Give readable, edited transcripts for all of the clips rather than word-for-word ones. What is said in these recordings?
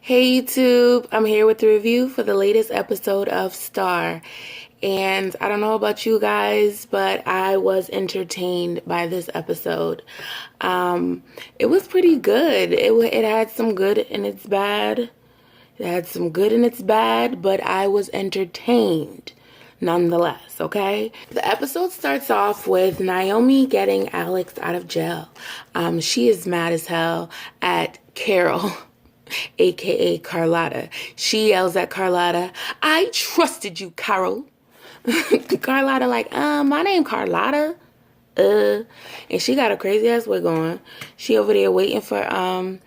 Hey YouTube, I'm here with the review for the latest episode of Star. And I don't know about you guys, but I was entertained by this episode. It was pretty good. It had some good and its bad. It had some good and its bad, but I was entertained nonetheless, okay? The episode starts off with Naomi getting Alex out of jail. She is mad as hell at Carol, aka Carlotta. She yells at Carlotta, "I trusted you, Carol." Carlotta like, my name Carlotta. And she got a crazy ass wig on. She over there waiting for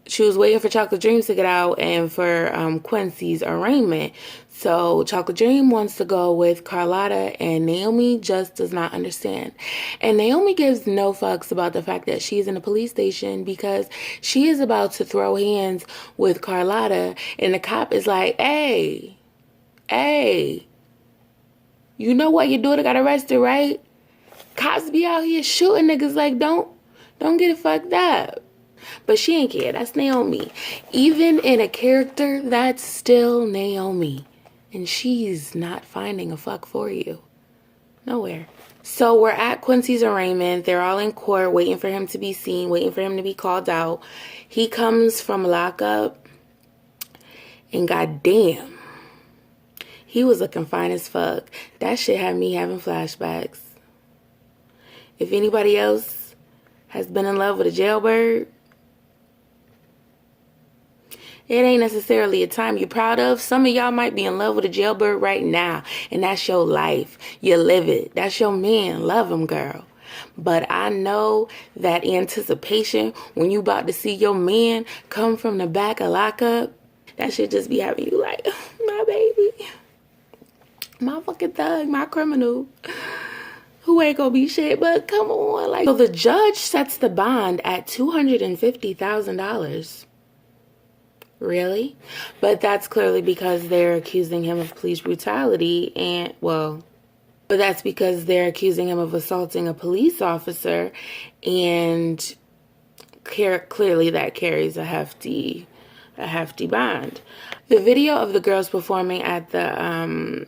she was waiting for Chocolate Dream to get out and for Quincy's arraignment. So Chocolate Dream wants to go with Carlotta, and Naomi just does not understand. And Naomi gives no fucks about the fact that she's in a police station because she is about to throw hands with Carlotta, and the cop is like, hey, you know what your daughter got arrested, right? Cops be out here shooting niggas like, don't get it fucked up. But she ain't care. That's Naomi. Even in a character, that's still Naomi. And she's not finding a fuck for you. Nowhere. So we're at Quincy's arraignment. They're all in court waiting for him to be seen, waiting for him to be called out. He comes from lockup. And goddamn, he was looking fine as fuck. That shit had me having flashbacks. If anybody else has been in love with a jailbird, it ain't necessarily a time you're proud of. Some of y'all might be in love with a jailbird right now, and that's your life. You live it. That's your man. Love him, girl. But I know that anticipation when you about to see your man come from the back of lockup, that should just be having you like, my baby, my fucking thug, my criminal, who ain't gonna be shit, but come on. Like, so the judge sets the bond at $250,000. Really? But that's clearly because they're accusing him of police brutality but that's because they're accusing him of assaulting a police officer, and clearly that carries a hefty bond. The video of the girls performing at the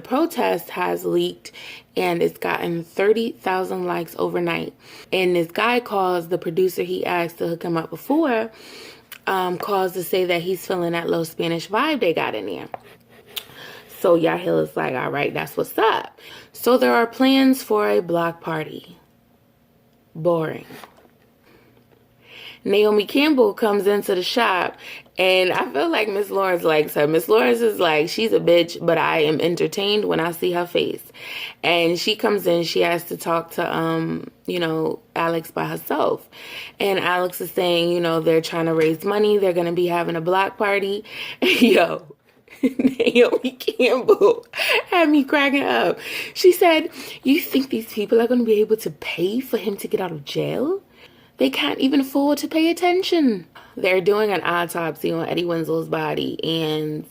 protest has leaked, and it's gotten 30,000 likes overnight. And this guy calls the producer he asked to hook him up before, calls to say that he's feeling that low Spanish vibe they got in there. So Yahil is like, all right, that's what's up. So there are plans for a block party. Boring. Naomi Campbell comes into the shop, and I feel like Miss Lawrence likes her. Miss Lawrence is like, she's a bitch, but I am entertained when I see her face. And she comes in, she has to talk to, Alex by herself. And Alex is saying, they're trying to raise money. They're going to be having a block party. Yo, Naomi Campbell had me cracking up. She said, you think these people are going to be able to pay for him to get out of jail? They can't even afford to pay attention. They're doing an autopsy on Eddie Winslow's body, and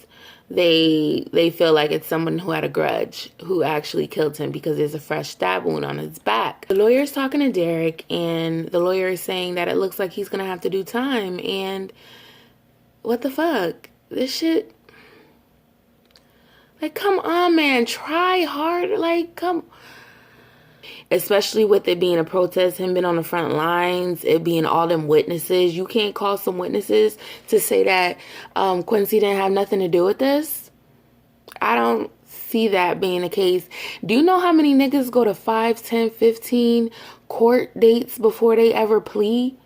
they feel like it's someone who had a grudge who actually killed him because there's a fresh stab wound on his back. The lawyer's talking to Derek, and the lawyer is saying that it looks like he's going to have to do time. And what the fuck? This shit... Like, come on, man. Try harder. Like, come... Especially with it being a protest, him being on the front lines, it being all them witnesses. You can't call some witnesses to say that Quincy didn't have nothing to do with this. I don't see that being the case. Do you know how many niggas go to 5, 10, 15 court dates before they ever plead?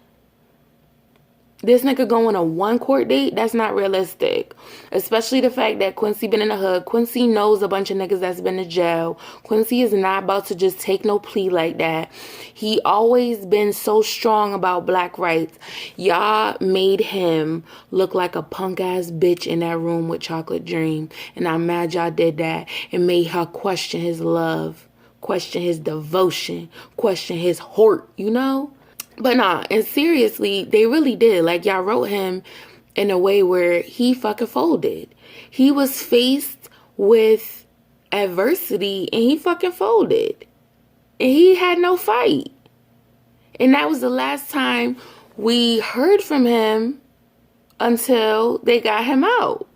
This nigga going to one court date, that's not realistic. Especially the fact that Quincy been in the hood. Quincy knows a bunch of niggas that's been to jail. Quincy is not about to just take no plea like that. He always been so strong about black rights. Y'all made him look like a punk ass bitch in that room with Chocolate Dream. And I'm mad y'all did that and made her question his love, question his devotion, question his heart, But nah, and seriously, they really did. Like, y'all wrote him in a way where he fucking folded. He was faced with adversity, and he fucking folded. And he had no fight. And that was the last time we heard from him until they got him out.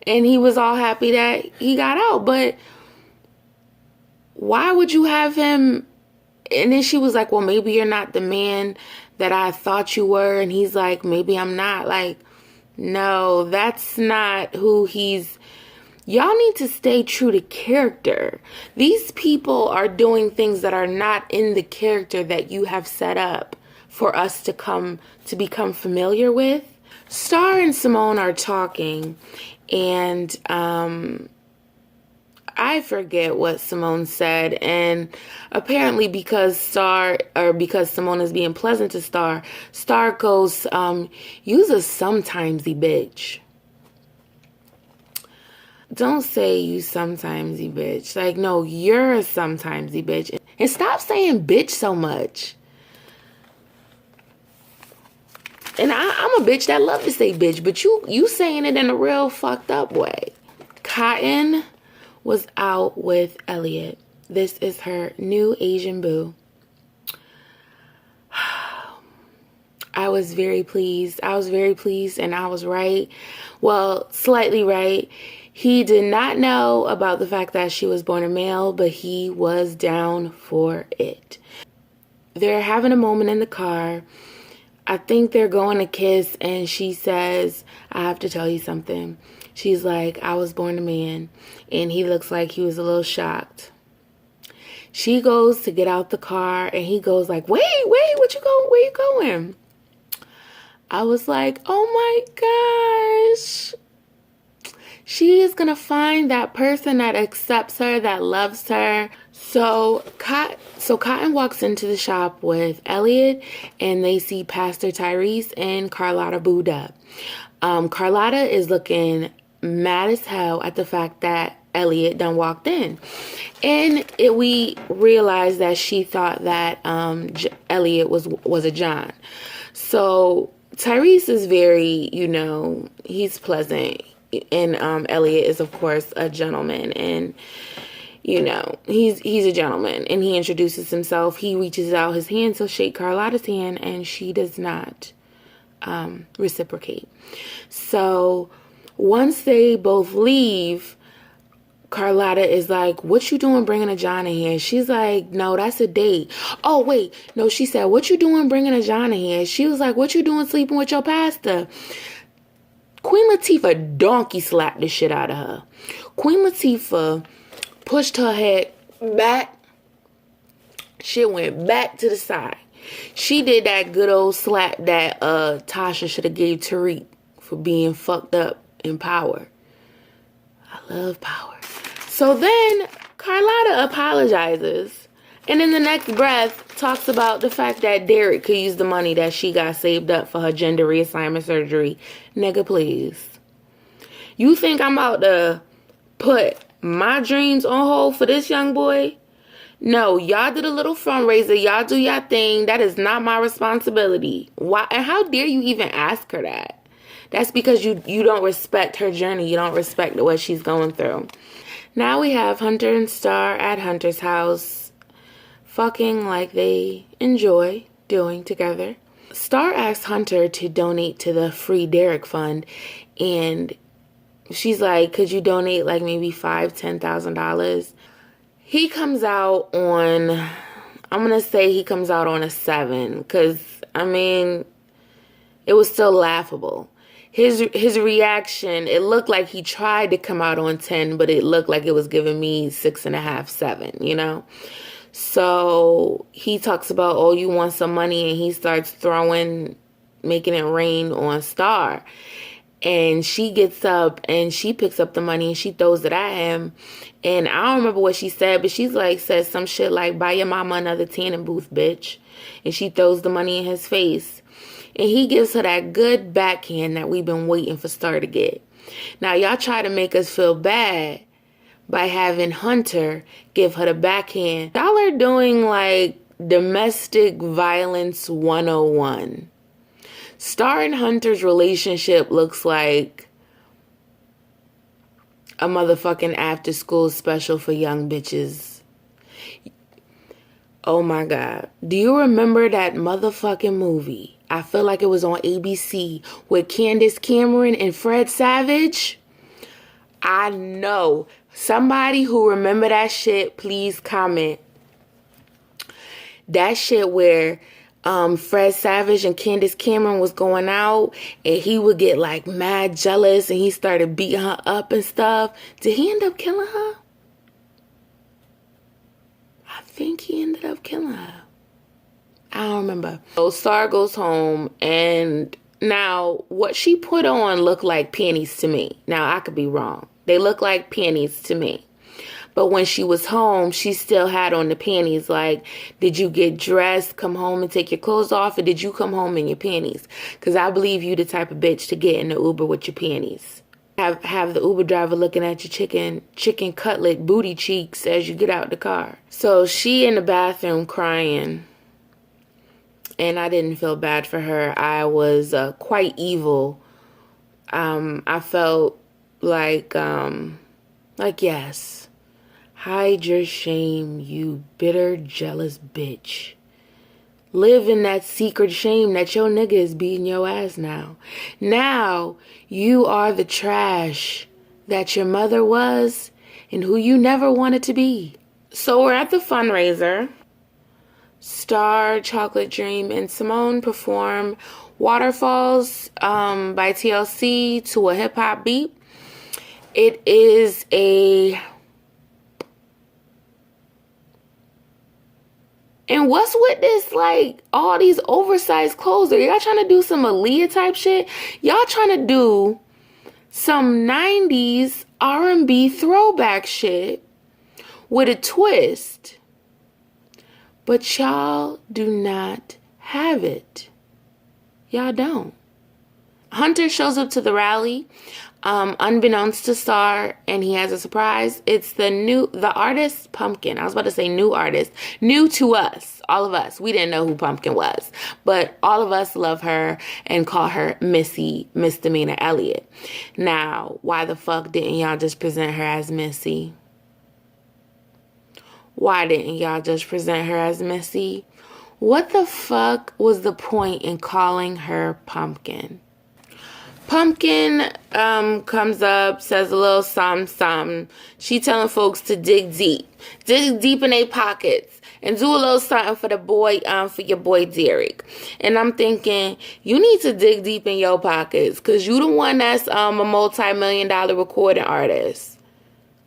And he was all happy that he got out. But why would you have him? And then she was like, well, maybe you're not the man that I thought you were. And he's like, maybe I'm not. Like, no, that's not who he's. Y'all need to stay true to character. These people are doing things that are not in the character that you have set up for us to become familiar with. Star and Simone are talking, and I forget what Simone said, and apparently because Simone is being pleasant to Star, Star goes, "You's a sometimesy bitch." Don't say you sometimesy bitch. Like, no, you're a sometimesy bitch. And stop saying bitch so much. And I'm a bitch that love to say bitch, but you saying it in a real fucked up way. Cotton was out with Elliot. This is her new Asian boo. I was very pleased. I was very pleased, and I was right. Well, slightly right. He did not know about the fact that she was born a male, but he was down for it. They're having a moment in the car. I think they're going to kiss, and she says, I have to tell you something. She's like, I was born a man, and he looks like he was a little shocked. She goes to get out the car, and he goes like, wait, what you going? Where you going? I was like, oh my gosh. She is going to find that person that accepts her, that loves her. So Cotton walks into the shop with Elliot, and they see Pastor Tyrese and Carlotta booed up. Carlotta is looking mad as hell at the fact that Elliot done walked in. And we realized that she thought that Elliot was a John. So Tyrese is very, he's pleasant. And Elliot is, of course, a gentleman. And, he's a gentleman. And he introduces himself. He reaches out his hand to shake Carlotta's hand, and she does not reciprocate. So once they both leave, Carlotta is like, what you doing bringing a John in here? She's like, no, that's a date. Oh, wait. No, she said, what you doing bringing a John in here? She was like, what you doing sleeping with your pastor? Queen Latifah donkey slapped the shit out of her. Queen Latifah pushed her head back. Shit went back to the side. She did that good old slap that Tasha should have gave Tariq for being fucked up in power. I love power. So then Carlotta apologizes. And in the next breath, talks about the fact that Derek could use the money that she got saved up for her gender reassignment surgery. Nigga, please. You think I'm about to put my dreams on hold for this young boy? No, y'all did a little fundraiser. Y'all do y'all thing. That is not my responsibility. Why? And how dare you even ask her that? That's because you don't respect her journey. You don't respect what she's going through. Now we have Hunter and Star at Hunter's house, fucking like they enjoy doing together. Star asks Hunter to donate to the Free Derek Fund, and she's like, could you donate like maybe $5,000-$10,000? He comes out on, I'm gonna say he comes out on a 7, because it was still laughable. His reaction, it looked like he tried to come out on 10, but it looked like it was giving me 6.5, 7, So he talks about, oh, you want some money, and he starts making it rain on Star. And she gets up and she picks up the money and she throws it at him. And I don't remember what she said, but says some shit like, buy your mama another tanning booth, bitch. And she throws the money in his face. And he gives her that good backhand that we've been waiting for Star to get. Now, y'all try to make us feel bad by having Hunter give her the backhand. Y'all are doing like domestic violence 101. Star and Hunter's relationship looks like a motherfucking after school special for young bitches. Oh my God. Do you remember that motherfucking movie I feel like it was on ABC with Candace Cameron and Fred Savage. I know. Somebody who remember that shit, please comment. That shit where Fred Savage and Candace Cameron was going out and he would get like mad jealous and he started beating her up and stuff. Did he end up killing her? I think he ended up killing her. I don't remember. So Star goes home, and now what she put on looked like panties to me. Now I could be wrong. They look like panties to me. But when she was home, she still had on the panties. Like, did you get dressed, come home and take your clothes off, or did you come home in your panties? Because I believe you the type of bitch to get in the Uber with your panties. Have the Uber driver looking at your chicken cutlet booty cheeks as you get out the car. So she in the bathroom crying. And I didn't feel bad for her. I was quite evil. I felt like yes. Hide your shame, you bitter, jealous bitch. Live in that secret shame that your nigga is beating your ass now. Now, you are the trash that your mother was and who you never wanted to be. So we're at the fundraiser. Star, Chocolate Dream, and Simone perform Waterfalls by TLC to a hip-hop beat. It is a... And what's with this, like, all these oversized clothes? Are y'all trying to do some Aaliyah type shit? Y'all trying to do some 90s R&B throwback shit with a twist. But y'all do not have it. Y'all don't. Hunter shows up to the rally, unbeknownst to Star, and he has a surprise. It's the artist Pumpkin. I was about to say new artist. New to us, all of us. We didn't know who Pumpkin was, but all of us love her and call her Missy Misdemeanor Elliott. Now, why the fuck didn't y'all just present her as Missy? Why didn't y'all just present her as Missy? What the fuck was the point in calling her Pumpkin? Pumpkin comes up, says a little something. She telling folks to dig deep in their pockets, and do a little something for the boy, for your boy Derek. And I'm thinking, you need to dig deep in your pockets, cause you the one that's a multi-million-dollar recording artist.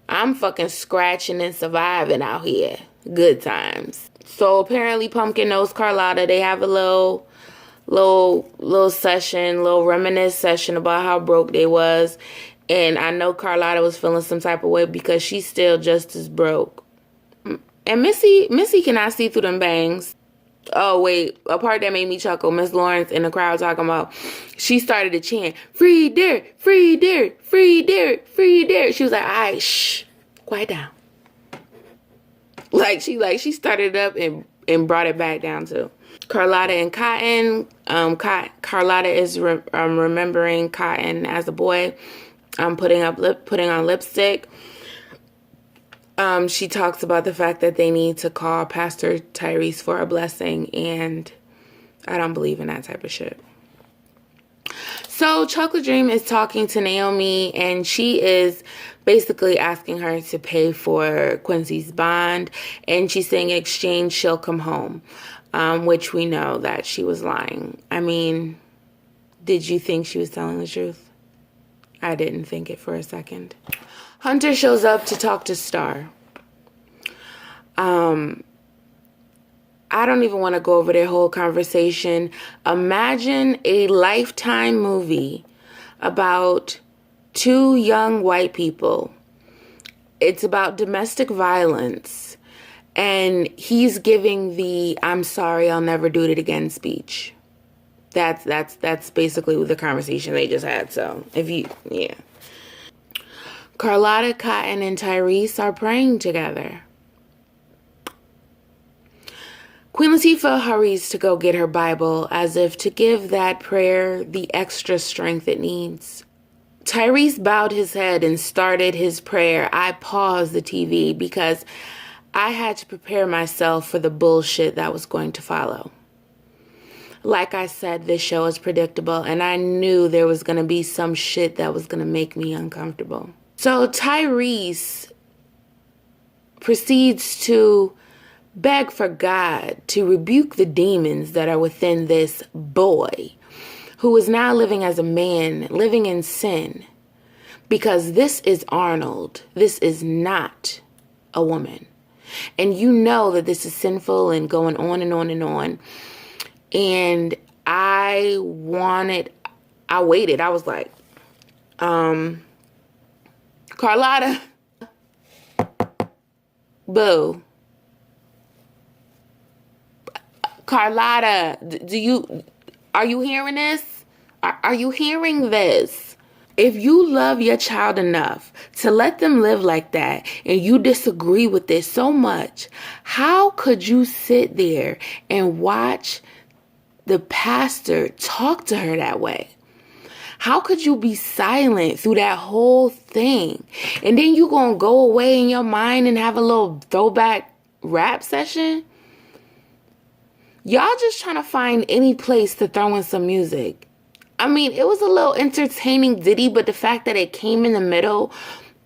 I'm fucking scratching and surviving out here. Good times. So apparently Pumpkin knows Carlotta. They have a little session, little reminisce session about how broke they was. And I know Carlotta was feeling some type of way because she's still just as broke. And Missy cannot see through them bangs. Oh, wait. A part that made me chuckle. Miss Lawrence in the crowd talking about, she started to chant, free Derek, free Derek, free Derek, free Derek. She was like, all right, shh, quiet down. She started it up and brought it back down too. Carlotta and Cotton. Carlotta is remembering Cotton as a boy. Putting on lipstick. She talks about the fact that they need to call Pastor Tyrese for a blessing, and I don't believe in that type of shit. So Chocolate Dream is talking to Naomi, and she is basically asking her to pay for Quincy's bond, and she's saying in exchange she'll come home, which we know that she was lying. I mean, did you think she was telling the truth? I didn't think it for a second. Hunter shows up to talk to Star. I don't even want to go over their whole conversation. Imagine a Lifetime movie about two young white people. It's about domestic violence. And he's giving the I'm sorry, I'll never do it again speech. That's basically the conversation they just had. So yeah. Carlotta, Cotton, and Tyrese are praying together. Queen Latifah hurries to go get her Bible as if to give that prayer the extra strength it needs. Tyrese bowed his head and started his prayer. I paused the TV because I had to prepare myself for the bullshit that was going to follow. Like I said, this show is predictable, and I knew there was going to be some shit that was going to make me uncomfortable. So Tyrese proceeds to beg for God to rebuke the demons that are within this boy, who is now living as a man, living in sin. Because this is Arnold. This is not a woman. And you know that this is sinful and going on and on and on. And I waited. I was like, Carlotta, boo. Carlotta, are you hearing this? Are you hearing this? If you love your child enough to let them live like that and you disagree with this so much, how could you sit there and watch the pastor talk to her that way? How could you be silent through that whole thing? And then you gonna go away in your mind and have a little throwback rap session? Y'all just trying to find any place to throw in some music. I mean, it was a little entertaining ditty, but the fact that it came in the middle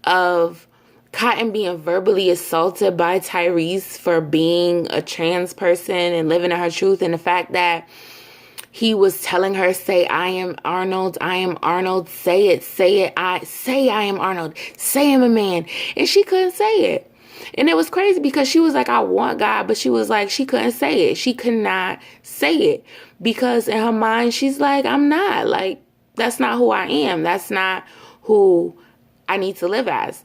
of Cotton being verbally assaulted by Tyrese for being a trans person and living in her truth, and the fact that he was telling her, say, I am Arnold, say it, I am Arnold, say I'm a man, and she couldn't say it. And it was crazy because she was like, I want God, but she was like, she couldn't say it. She could not say it because in her mind, she's like, I'm not. Like, that's not who I am. That's not who I need to live as.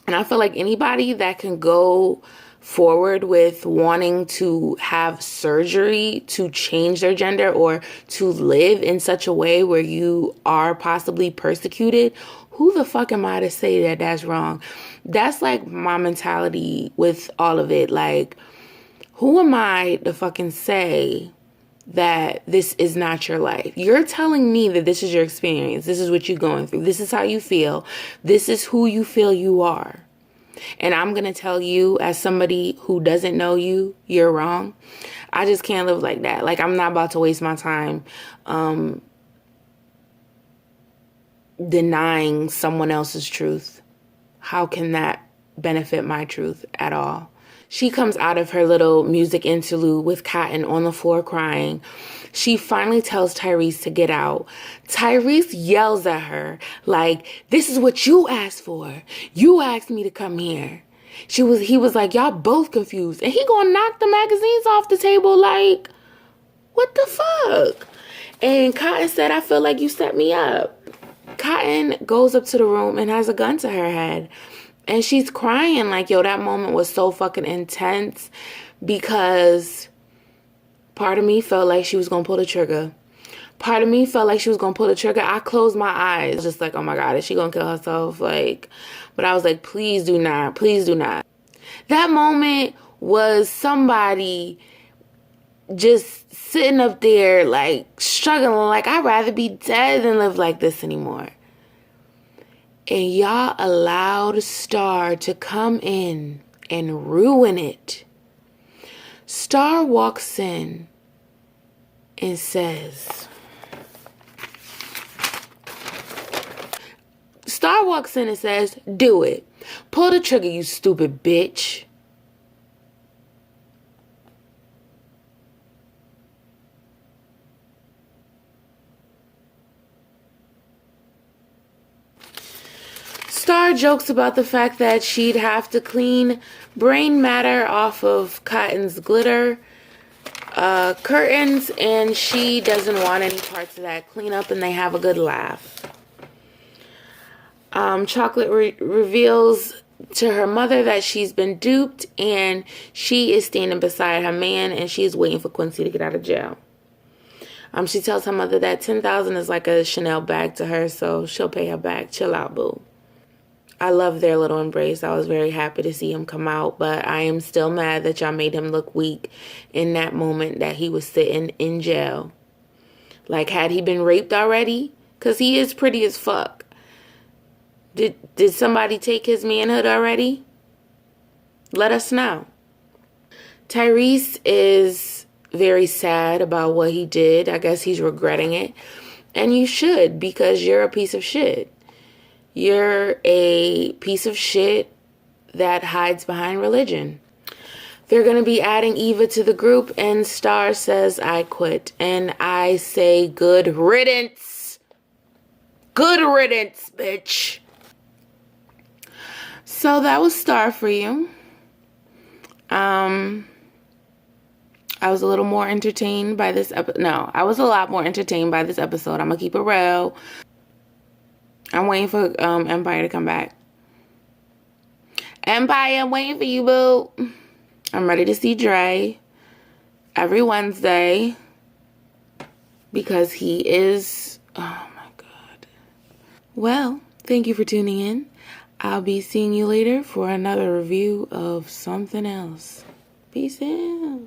And I feel like anybody that can go forward with wanting to have surgery to change their gender or to live in such a way where you are possibly persecuted, who the fuck am I to say that that's wrong? That's like my mentality with all of it. Like, who am I to fucking say that this is not your life? You're telling me that this is your experience. This is what you're going through. This is how you feel. This is who you feel you are. And I'm going to tell you, as somebody who doesn't know you, you're wrong. I just can't live like that. Like, I'm not about to waste my time denying someone else's truth. How can that benefit my truth at all? She comes out of her little music interlude with Cotton on the floor crying. She finally tells Tyrese to get out. Tyrese yells at her like, this is what you asked for. You asked me to come here. He was like, y'all both confused. And he gonna knock the magazines off the table like, what the fuck? And Cotton said, I feel like you set me up. Cotton goes up to the room and has a gun to her head. And she's crying like, yo, that moment was so fucking intense because part of me felt like she was going to pull the trigger. Part of me felt like she was going to pull the trigger. I closed my eyes just like, oh my God, is she going to kill herself? Like, but I was like, please do not. Please do not. That moment was somebody just sitting up there like struggling like, I'd rather be dead than live like this anymore. And y'all allowed Star to come in and ruin it. Star walks in and says, do it. Pull the trigger, you stupid bitch. Star jokes about the fact that she'd have to clean brain matter off of Cotton's glitter curtains, and she doesn't want any parts of that cleanup, and they have a good laugh. Chocolate reveals to her mother that she's been duped, and she is standing beside her man, and she's waiting for Quincy to get out of jail. She tells her mother that $10,000 is like a Chanel bag to her, so she'll pay her back. Chill out, boo. I love their little embrace. I was very happy to see him come out, but I am still mad that y'all made him look weak in that moment that he was sitting in jail. Like, had he been raped already? Because he is pretty as fuck. Did somebody take his manhood already? Let us know. Tyrese is very sad about what he did. I guess he's regretting it. And you should, because you're a piece of shit. You're a piece of shit that hides behind religion. They're going to be adding Eva to the group, and Star says, I quit. And I say, good riddance. Good riddance, bitch. So that was Star for you. I was a little more entertained by this episode. No, I was a lot more entertained by this episode. I'm going to keep it real. I'm waiting for Empire to come back. Empire, I'm waiting for you, boo. I'm ready to see Dre every Wednesday because he is, oh my God. Well, thank you for tuning in. I'll be seeing you later for another review of something else. Peace out.